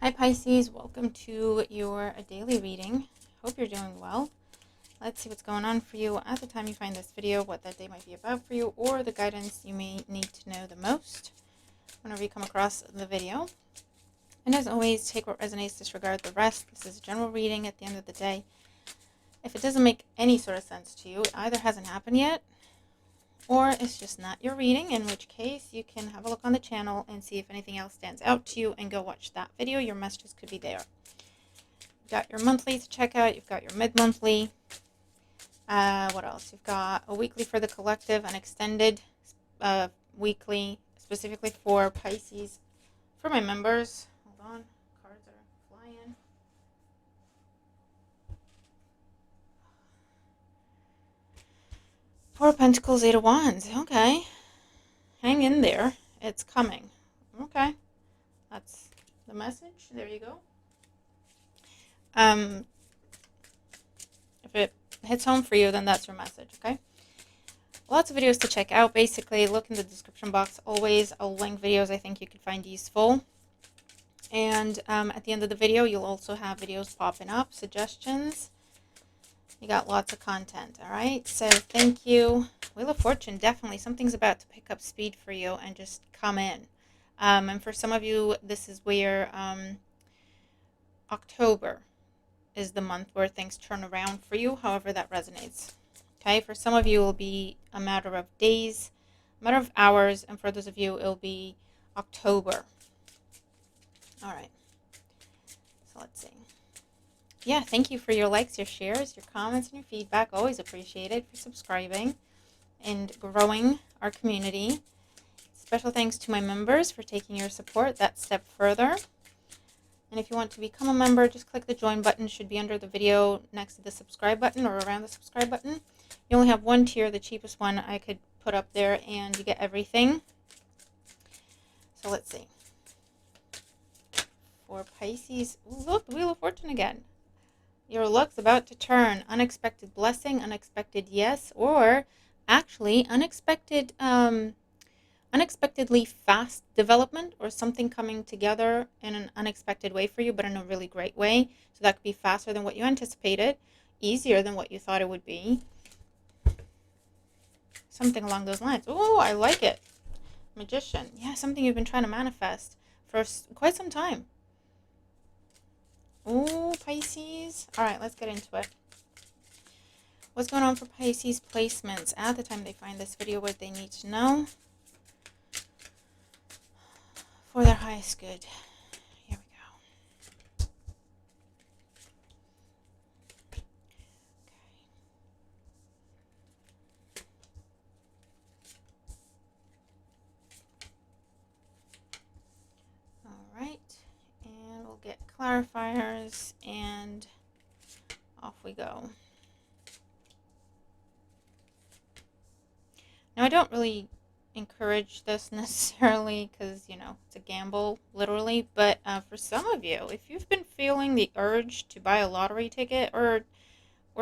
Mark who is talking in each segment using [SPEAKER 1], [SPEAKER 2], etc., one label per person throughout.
[SPEAKER 1] Hi Pisces, welcome to your daily reading. Hope you're doing well. Let's see what's going on for you at the time you find this video, what that day might be about for you, or the guidance you may need to know the most whenever you come across the video. And as always, take what resonates, disregard the rest. This is a general reading at the end of the day. If it doesn't make any sort of sense to you, it either hasn't happened yet, or it's just not your reading, in which case you can have a look on the channel and see if anything else stands out to you and go watch that video. Your messages could be there. You've got your monthly to check out. You've got your mid-monthly. What else? You've got a weekly for the collective, an extended weekly specifically for Pisces. For my members, hold on, cards are flying. Four of Pentacles, Eight of Wands. Okay. Hang in there. It's coming. Okay. That's the message. There you go. If it hits home for you, then that's your message, okay? Lots of videos to check out. Basically, look in the description box. Always, I'll link videos I think you could find useful. And at the end of the video, you'll also have videos popping up, suggestions. You got lots of content, all right? So thank you. Wheel of Fortune, definitely. Something's about to pick up speed for you and just come in. And for some of you, this is where October is the month where things turn around for you, however that resonates. Okay, for some of you, it will be a matter of days, a matter of hours, and for others of you, it'll be October. All right, so let's see. Yeah, thank you for your likes, your shares, your comments, and your feedback. Always appreciated for subscribing and growing our community. Special thanks to my members for taking your support that step further. And if you want to become a member, just click the join button. It should be under the video next to the subscribe button or around the subscribe button. You only have one tier, the cheapest one I could put up there, and you get everything. So let's see. For Pisces, ooh, look, the Wheel of Fortune again. Your luck's about to turn. Unexpected blessing, unexpected yes, or actually unexpectedly fast development, or something coming together in an unexpected way for you, but in a really great way. So that could be faster than what you anticipated, easier than what you thought it would be. Something along those lines. Oh, I like it. Magician. Yeah, something you've been trying to manifest for quite some time. Oh, Pisces. All right, let's get into it. What's going on for Pisces placements at the time they find this video? What they need to know for their highest good. Here we go. Okay. All right, and we'll get clarifiers, and off we go. Now, I don't really encourage this necessarily because, you know, it's a gamble, literally. But for some of you, if you've been feeling the urge to buy a lottery ticket or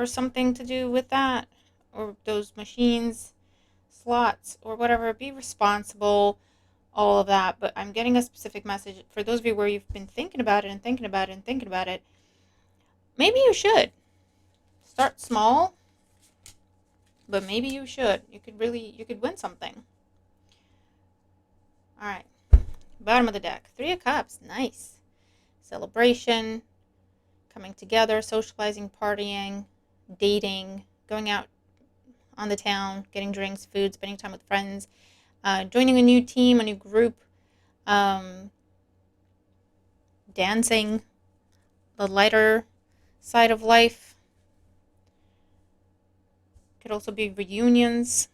[SPEAKER 1] something to do with that, or those machines, slots, or whatever, be responsible, all of that. But I'm getting a specific message for those of you where you've been thinking about it and thinking about it and thinking about it. Maybe you should start small, but maybe you should. You could win something. All right, bottom of the deck, Three of Cups. Nice. Celebration, coming together, socializing, partying, dating, going out on the town, getting drinks, food, spending time with friends, joining a new team, a new group, dancing, the lighter side of life. Could also be reunions.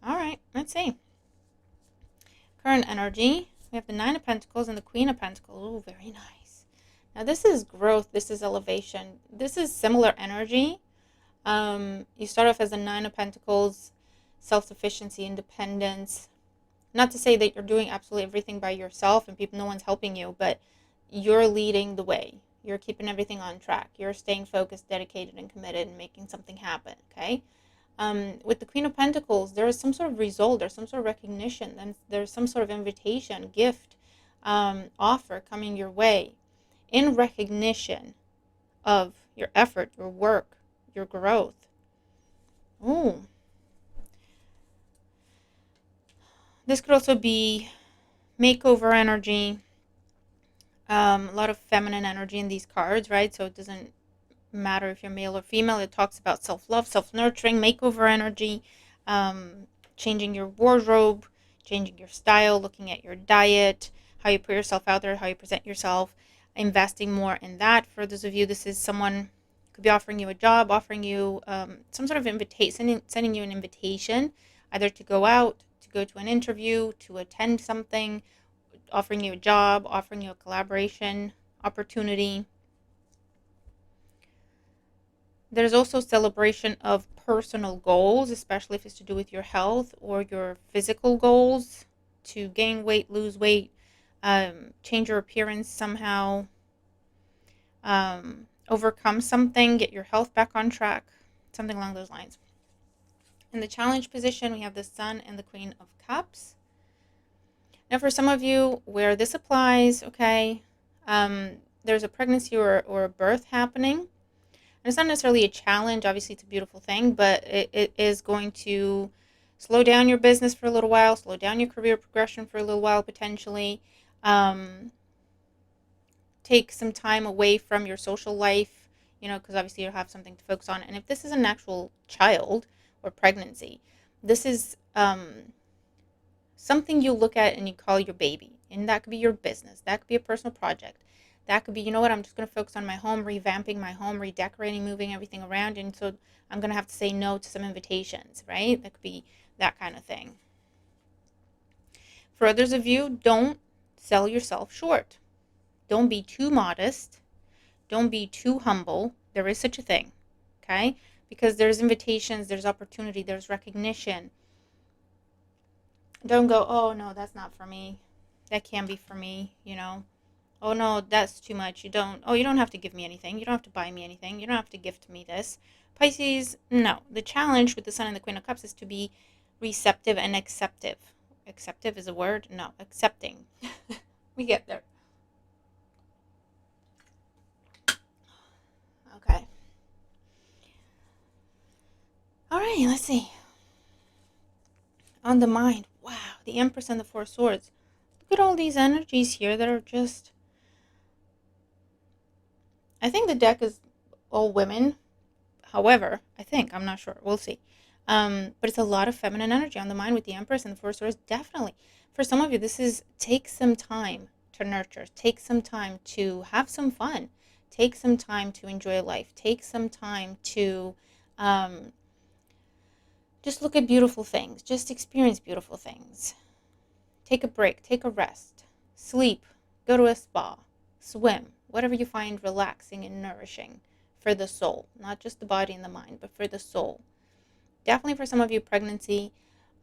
[SPEAKER 1] All right, let's see. Current energy, we have the Nine of Pentacles and the Queen of Pentacles. Oh, very nice. Now, this is growth. This is elevation. This is similar energy. You start off as a Nine of Pentacles, self-sufficiency, independence. Not to say that you're doing absolutely everything by yourself and no one's helping you, but you're leading the way. You're keeping everything on track. You're staying focused, dedicated, and committed and making something happen, okay? With the Queen of Pentacles, there is some sort of result, there's some sort of recognition, and there's some sort of invitation, gift, offer coming your way in recognition of your effort, your work, your growth. Ooh. This could also be makeover energy, a lot of feminine energy in these cards, right? So it doesn't matter if you're male or female. It talks about self-love, self-nurturing, makeover energy, changing your wardrobe, changing your style, looking at your diet, how you put yourself out there, how you present yourself, investing more in that. For those of you, this is someone could be offering you a job, offering you some sort of invitation, sending you an invitation, either to go out, to go to an interview, to attend something, offering you a job, offering you a collaboration opportunity. There's also celebration of personal goals, especially if it's to do with your health or your physical goals, to gain weight, lose weight, change your appearance somehow, overcome something, get your health back on track, something along those lines. In the challenge position, we have the Sun and the Queen of Cups. Now, for some of you where this applies, okay, there's a pregnancy or a birth happening. And it's not necessarily a challenge. Obviously, it's a beautiful thing, but it is going to slow down your business for a little while, slow down your career progression for a little while, potentially. Take some time away from your social life, because obviously you'll have something to focus on. And if this is an actual child or pregnancy, this is something you look at and you call your baby. And that could be your business. That could be a personal project. That could be, you know what, I'm just going to focus on my home, revamping my home, redecorating, moving everything around. And so I'm going to have to say no to some invitations, right? That could be that kind of thing. For others of you, don't sell yourself short. Don't be too modest. Don't be too humble. There is such a thing, okay? Because there's invitations, there's opportunity, there's recognition. Don't go, oh, no, that's not for me. That can't be for me, Oh, no, that's too much. You don't have to give me anything. You don't have to buy me anything. You don't have to gift me this. Pisces, no. The challenge with the Sun and the Queen of Cups is to be receptive and acceptive. Acceptive is a word? No, accepting. We get there. Okay. All right, let's see. On the mind, wow, the Empress and the Four Swords. Look at all these energies here that are just... I think the deck is all women. However, I'm not sure. We'll see. But it's a lot of feminine energy on the mind with the Empress and the Four Swords. Definitely. For some of you, this is take some time to nurture. Take some time to have some fun. Take some time to enjoy life. Take some time to just look at beautiful things. Just experience beautiful things. Take a break. Take a rest. Sleep. Go to a spa. Swim. Whatever you find relaxing and nourishing for the soul. Not just the body and the mind, but for the soul. Definitely for some of you, pregnancy,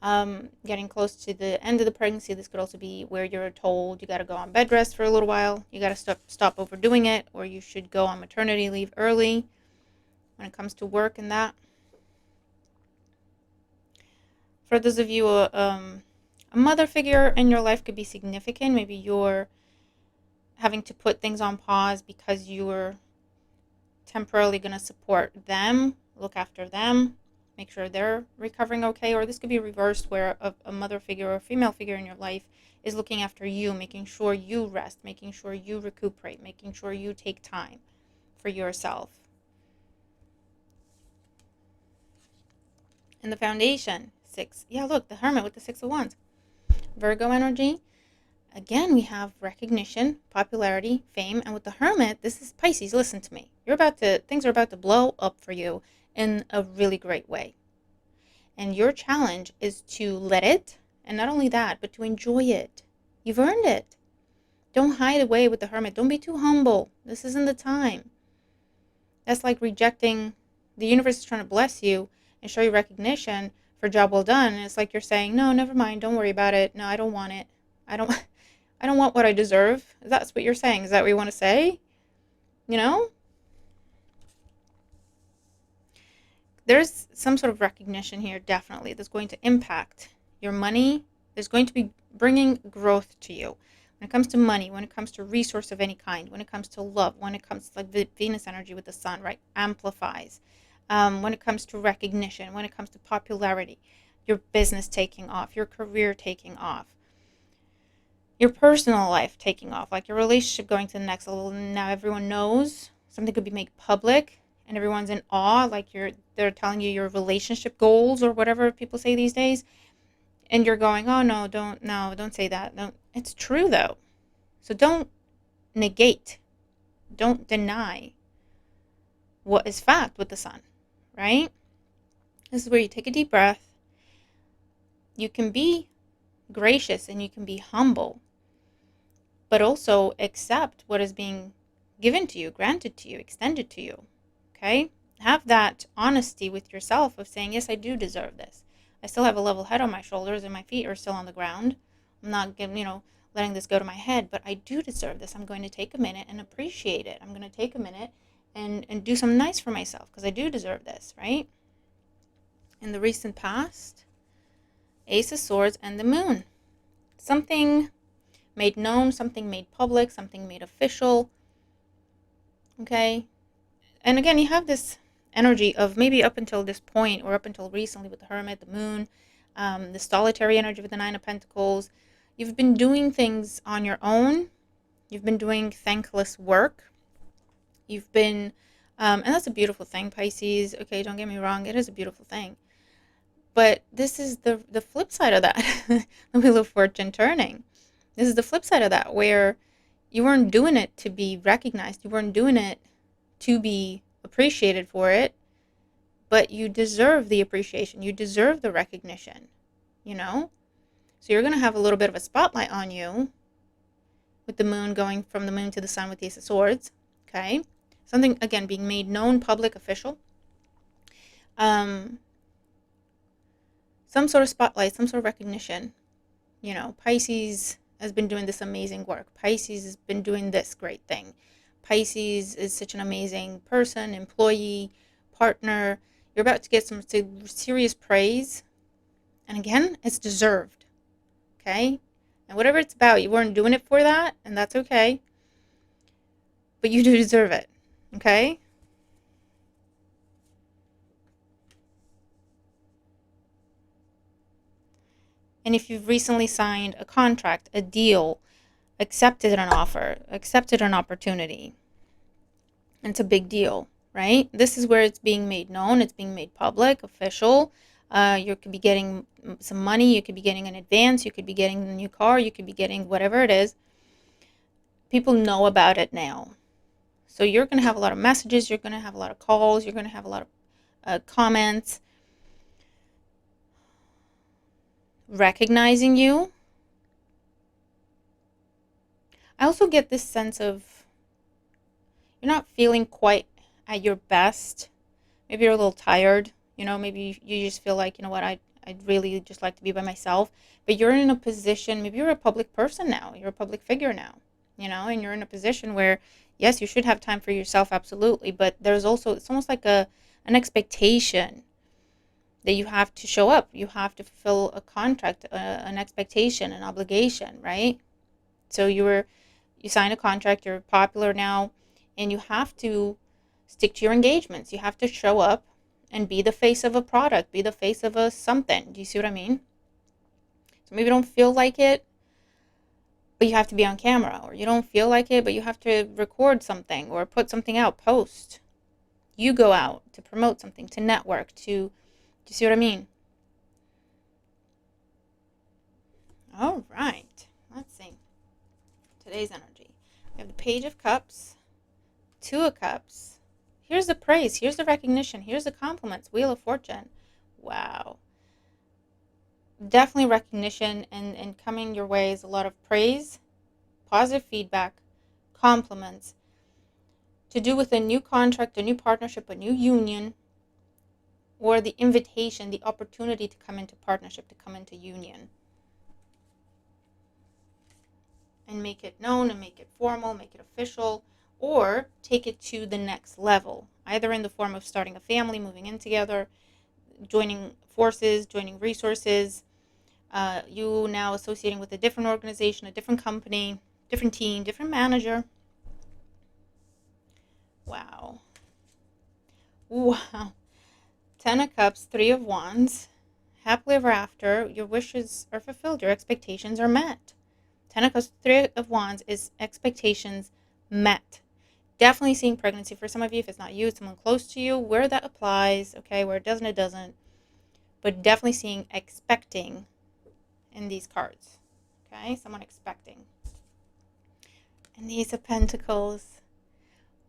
[SPEAKER 1] getting close to the end of the pregnancy, this could also be where you're told you got to go on bed rest for a little while. You got to stop overdoing it, or you should go on maternity leave early when it comes to work and that. For those of you, a mother figure in your life could be significant. Maybe you're having to put things on pause because you're temporarily going to support them, look after them, make sure they're recovering okay. Or this could be reversed, where a mother figure or a female figure in your life is looking after you, making sure you rest, making sure you recuperate, making sure you take time for yourself. And the foundation, 6. Yeah, look, the Hermit with the 6 of Wands. Virgo energy. Again, we have recognition, popularity, fame, and with the Hermit, this is Pisces. Listen to me. Things are about to blow up for you in a really great way. And your challenge is to let it, and not only that, but to enjoy it. You've earned it. Don't hide away with the Hermit. Don't be too humble. This isn't the time. That's like rejecting... The universe is trying to bless you and show you recognition for a job well done. And it's like you're saying, no, never mind. Don't worry about it. No, I don't want it. I don't want what I deserve. That's what you're saying. Is that what you want to say? There's some sort of recognition here, definitely, that's going to impact your money. There's going to be bringing growth to you. when it comes to money, when it comes to resource of any kind, when it comes to love, when it comes to like the Venus energy with the sun, right? Amplifies. When it comes to recognition, when it comes to popularity, your business taking off, your career taking off, your personal life taking off, like your relationship going to the next level. Now everyone knows, something could be made public and everyone's in awe, like they're telling you your relationship goals or whatever people say these days, and you're going, oh no, don't say that. No, it's true though. So don't negate, don't deny what is fact with the sun, right? This is where you take a deep breath. You can be gracious and you can be humble, but also accept what is being given to you, granted to you, extended to you. Okay? Have that honesty with yourself of saying, yes, I do deserve this. I still have a level head on my shoulders and my feet are still on the ground. I'm not letting this go to my head, but I do deserve this. I'm going to take a minute and appreciate it. I'm going to take a minute and do something nice for myself because I do deserve this, right? In the recent past, Ace of Swords and the Moon. Something made known, something made public, something made official. Okay? And again, you have this energy of maybe up until this point or up until recently with the Hermit, the Moon, the solitary energy with the Nine of Pentacles. You've been doing things on your own. You've been doing thankless work. You've been, and that's a beautiful thing, Pisces. Okay, don't get me wrong. It is a beautiful thing. But this is the flip side of that. The Wheel of Fortune turning. This is the flip side of that, where you weren't doing it to be recognized. You weren't doing it to be appreciated for it, but you deserve the appreciation. You deserve the recognition, So you're going to have a little bit of a spotlight on you with the moon going from the moon to the sun with the Ace of Swords, okay? Something, again, being made known, public, official. Some sort of spotlight, some sort of recognition. Pisces has been doing this amazing work. Pisces has been doing this great thing. Pisces is such an amazing person, employee, partner. You're about to get some serious praise. And again, it's deserved. Okay? And whatever it's about, you weren't doing it for that, and that's okay. But you do deserve it. Okay? And if you've recently signed a contract, a deal, accepted an offer, accepted an opportunity, it's a big deal, right? This is where it's being made known, it's being made public, official. You could be getting some money, you could be getting an advance, you could be getting a new car, you could be getting whatever it is. People know about it now. So you're going to have a lot of messages, you're going to have a lot of calls, you're going to have a lot of comments recognizing you. I also get this sense of you're not feeling quite at your best. Maybe you're a little tired. Maybe you just feel like, what, I'd really just like to be by myself. But you're in a position, maybe you're a public person now. You're a public figure now, and you're in a position where, yes, you should have time for yourself, absolutely. But there's also, it's almost like an expectation that you have to show up. You have to fulfill a contract, an expectation, an obligation, right? So you sign a contract, you're popular now, and you have to stick to your engagements. You have to show up and be the face of a product, be the face of a something. Do you see what I mean? So maybe you don't feel like it, but you have to be on camera. Or you don't feel like it, but you have to record something or put something out, post. You go out to promote something, to network, do you see what I mean? All right. Let's see. Today's energy. We have the Page of Cups, Two of Cups. Here's the praise. Here's the recognition. Here's the compliments. Wheel of Fortune. Wow. Definitely recognition and coming your way is a lot of praise, positive feedback, compliments, to do with a new contract, a new partnership, a new union, or the invitation, the opportunity to come into partnership, to come into union. And make it known and make it formal, make it official, or take it to the next level, either in the form of starting a family, moving in together, joining forces, joining resources, you now associating with a different organization, a different company, different team, different manager. Wow. Wow. 10 of Cups, 3 of Wands. Happily ever after. Your wishes are fulfilled. Your expectations are met. 10 of Cups, 3 of Wands is expectations met. Definitely seeing pregnancy for some of you. If it's not you, it's someone close to you. Where that applies, okay, where it doesn't, it doesn't. But definitely seeing expecting in these cards. Okay, someone expecting. And the Ace of Pentacles.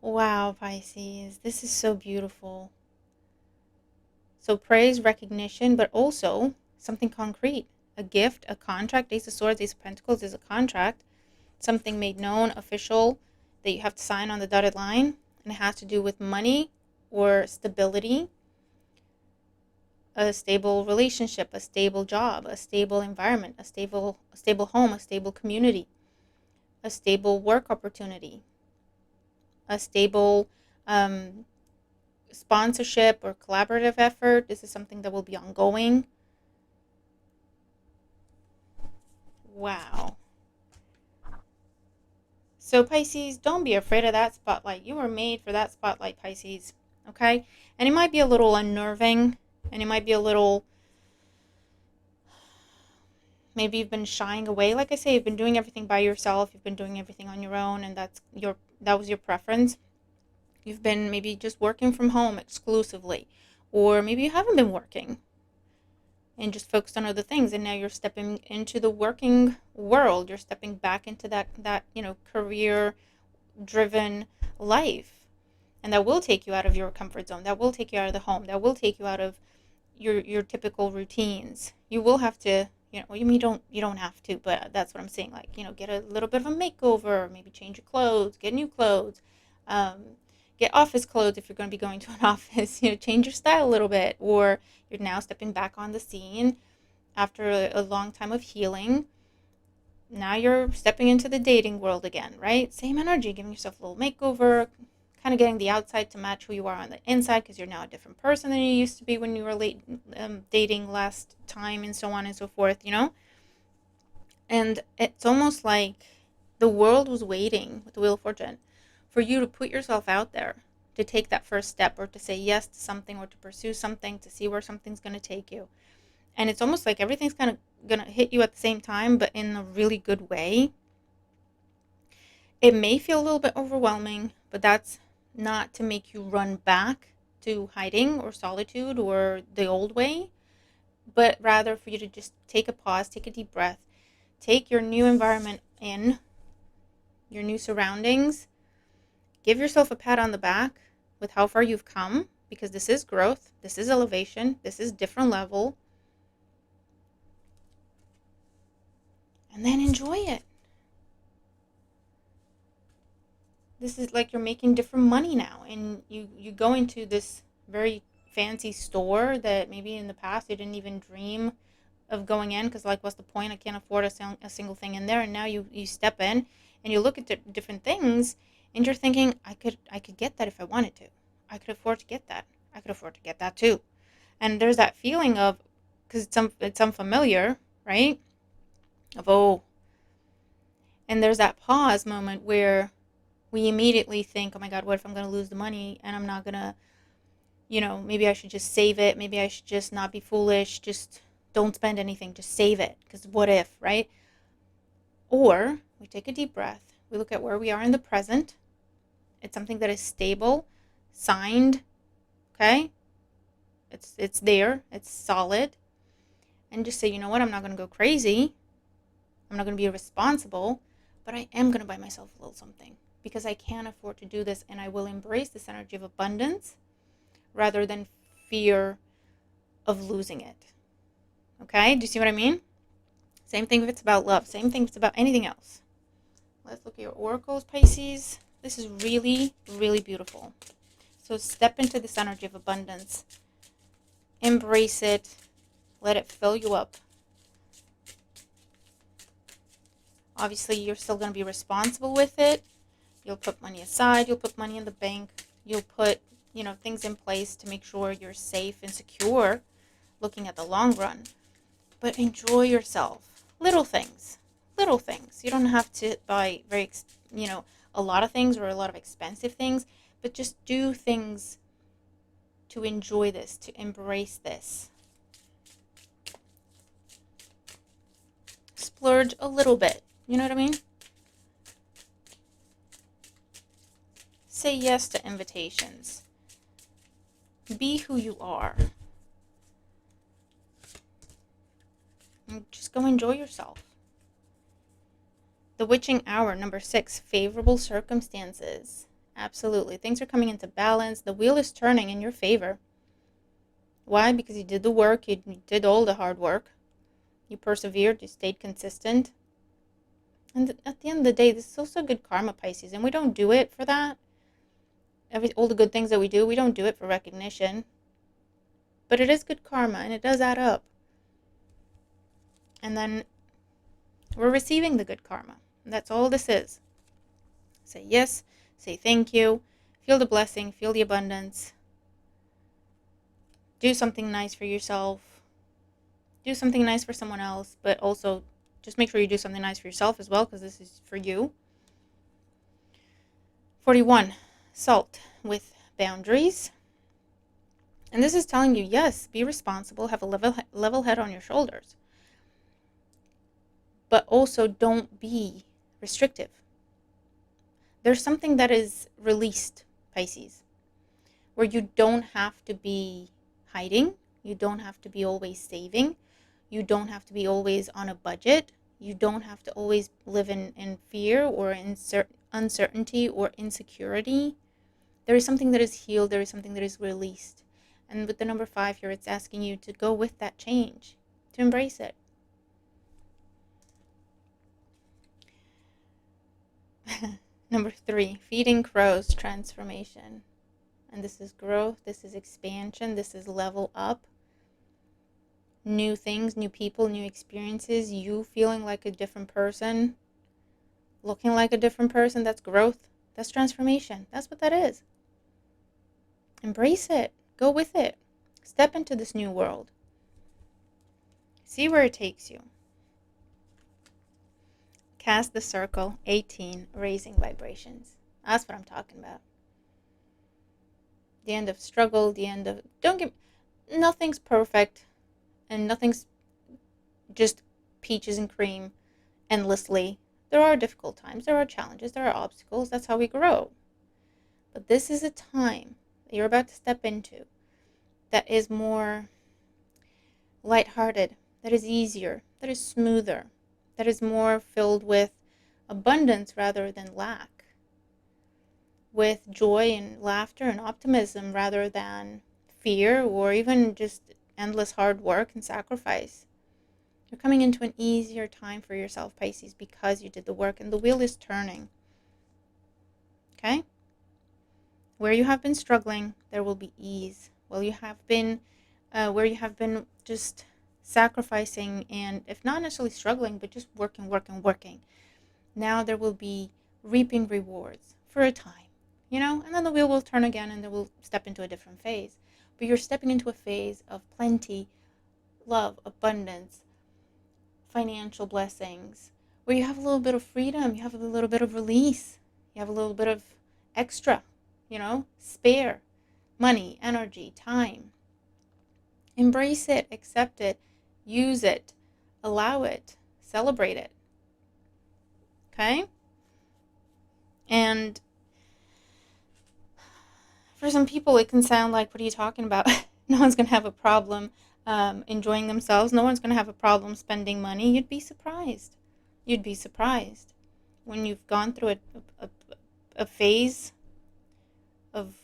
[SPEAKER 1] Wow, Pisces. This is so beautiful. So praise, recognition, but also something concrete. A gift, a contract. Ace of Swords, Ace of Pentacles is a contract. Something made known, official, that you have to sign on the dotted line. And it has to do with money or stability, a stable relationship, a stable job, a stable environment, a stable home, a stable community, a stable work opportunity, a stable sponsorship or collaborative effort. This is something that will be ongoing. Wow. So Pisces, don't be afraid of that spotlight. You were made for that spotlight, Pisces. Okay? And it might be a little unnerving, and it might be a little, maybe you've been shying away. Like I say, you've been doing everything by yourself. You've been doing everything on your own, and that was your preference. You've been maybe just working from home exclusively, or maybe you haven't been working and just focused on other things, and now you're stepping into the working world. You're stepping back into that career driven life, and that will take you out of your comfort zone, that will take you out of the home, that will take you out of your typical routines. You will have to, you don't have to, but that's what I'm saying, like, get a little bit of a makeover, maybe change your clothes, get new clothes, get office clothes if you're going to be going to an office, change your style a little bit, or you're now stepping back on the scene after a long time of healing. Now you're stepping into the dating world again, right? Same energy, giving yourself a little makeover, kind of getting the outside to match who you are on the inside, because you're now a different person than you used to be when you were dating last time, and so on and so forth, And it's almost like the world was waiting with the Wheel of Fortune for you to put yourself out there, to take that first step, or to say yes to something, or to pursue something, to see where something's going to take you. And it's almost like everything's kind of going to hit you at the same time, but in a really good way. It may feel a little bit overwhelming, but that's not to make you run back to hiding or solitude or the old way, but rather for you to just take a pause, take a deep breath, take your new environment in, your new surroundings, give yourself a pat on the back with how far you've come, because this is growth, this is elevation, this is different level, and then enjoy it. This is like you're making different money now, and you go into this very fancy store that maybe in the past you didn't even dream of going in, because, like, what's the point? I can't afford a single thing in there. And now you step in and you look at different things, and you're thinking, I could get that if I wanted to. I could afford to get that. I could afford to get that too. And there's that feeling of, because it's unfamiliar, right? Of, oh, and there's that pause moment where we immediately think, oh my God, what if I'm going to lose the money, and I'm not going to, maybe I should just save it. Maybe I should just not be foolish. Just don't spend anything. Just save it. Because what if, right? Or we take a deep breath. We look at where we are in the present. It's something that is stable, signed, okay? It's there. It's solid. And just say, you know what? I'm not going to go crazy. I'm not going to be irresponsible. But I am going to buy myself a little something, because I can afford to do this, and I will embrace this energy of abundance rather than fear of losing it. Okay? Do you see what I mean? Same thing if it's about love. Same thing if it's about anything else. Let's look at your oracles, Pisces. This is really, really beautiful. So step into this energy of abundance. Embrace it. Let it fill you up. Obviously, you're still going to be responsible with it. You'll put money aside. You'll put money in the bank. You'll put, things in place to make sure you're safe and secure, looking at the long run. But enjoy yourself. Little things. little things. You don't have to buy a lot of things or a lot of expensive things, but just do things to enjoy this, to embrace this. Splurge a little bit. You know what I mean? Say yes to invitations. Be who you are. And just go enjoy yourself. The witching hour, number 6, favorable circumstances. Absolutely. Things are coming into balance. The wheel is turning in your favor. Why? Because you did the work. You did all the hard work. You persevered. You stayed consistent. And at the end of the day, this is also good karma, Pisces. And we don't do it for that. All the good things that we do, we don't do it for recognition. But it is good karma, and it does add up. And then we're receiving the good karma. And that's all this is. Say yes. Say thank you. Feel the blessing. Feel the abundance. Do something nice for yourself. Do something nice for someone else. But also, just make sure you do something nice for yourself as well, because this is for you. 41. Salt with boundaries. And this is telling you, yes, be responsible. Have a level head on your shoulders. But also don't be restrictive. There's something that is released, Pisces, where you don't have to be hiding. You don't have to be always saving. You don't have to be always on a budget. You don't have to always live in fear or in uncertainty or insecurity. There is something that is healed. There is something that is released. And with the number 5 here, it's asking you to go with that change, to embrace it. Number 3, feeding crows, transformation. And this is growth, this is expansion, this is level up. New things, new people, new experiences, you feeling like a different person, looking like a different person. That's growth, that's transformation. That's what that is. Embrace it, go with it, step into this new world. See where it takes you. Cast the circle, 18, raising vibrations. That's what I'm talking about. The end of struggle, the end of... Nothing's perfect, and nothing's just peaches and cream endlessly. There are difficult times, there are challenges, there are obstacles. That's how we grow. But this is a time that you're about to step into that is more lighthearted, that is easier, that is smoother, that is more filled with abundance rather than lack, with joy and laughter and optimism rather than fear or even just endless hard work and sacrifice. You're coming into an easier time for yourself, Pisces, because you did the work and the wheel is turning. Okay? Where you have been struggling, there will be ease. Where you have been just sacrificing and, if not necessarily struggling, but just working, now there will be reaping rewards for a time, and then the wheel will turn again and then we'll step into a different phase. But you're stepping into a phase of plenty, love, abundance, financial blessings, where you have a little bit of freedom, you have a little bit of release, you have a little bit of extra, spare money, energy, time. Embrace it, accept it, use it, allow it, celebrate it. Okay? And for some people, it can sound like, what are you talking about? No one's going to have a problem enjoying themselves. No one's going to have a problem spending money. You'd be surprised. You'd be surprised when you've gone through a phase of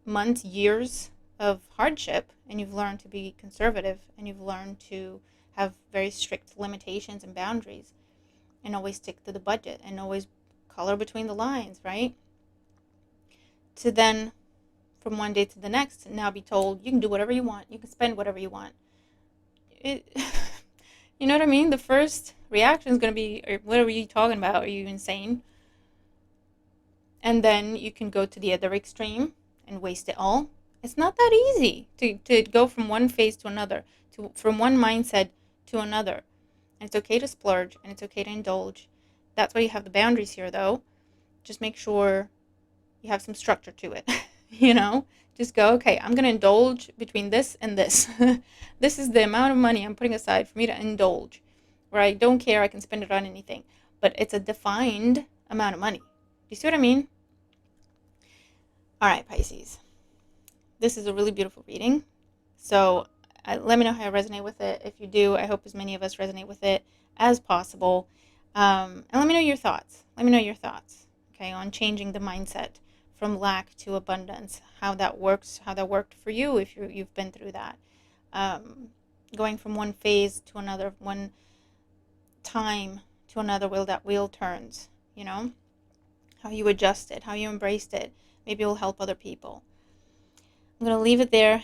[SPEAKER 1] months, years of hardship, and you've learned to be conservative, and you've learned to have very strict limitations and boundaries, and always stick to the budget, and always color between the lines, right? To then, from one day to the next, now be told you can do whatever you want, you can spend whatever you want. You know what I mean? The first reaction is going to be, what are you talking about? Are you insane? And then you can go to the other extreme and waste it all. It's not that easy to go from one phase to another, from one mindset to another. and it's okay to splurge, and it's okay to indulge. That's why you have the boundaries here, though. Just make sure you have some structure to it. You know, just go, okay, I'm going to indulge between this and this. This is the amount of money I'm putting aside for me to indulge, where I don't care, I can spend it on anything. But it's a defined amount of money. Do you see what I mean? All right, Pisces. This is a really beautiful reading. So let me know how you resonate with it. If you do, I hope as many of us resonate with it as possible. And let me know your thoughts. Let me know your thoughts, okay, on changing the mindset from lack to abundance, how that works, how that worked for you if you've been through that. Going from one phase to another, one time to another, that wheel turns, you know, how you adjusted, how you embraced it. Maybe it will help other people. I'm going to leave it there.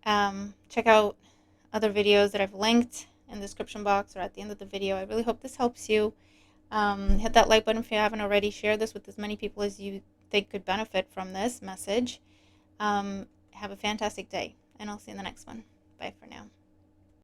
[SPEAKER 1] Check out other videos that I've linked in the description box or at the end of the video. I really hope this helps you. Hit that like button if you haven't already. Share this with as many people as you think could benefit from this message. Have a fantastic day, and I'll see you in the next one. Bye for now.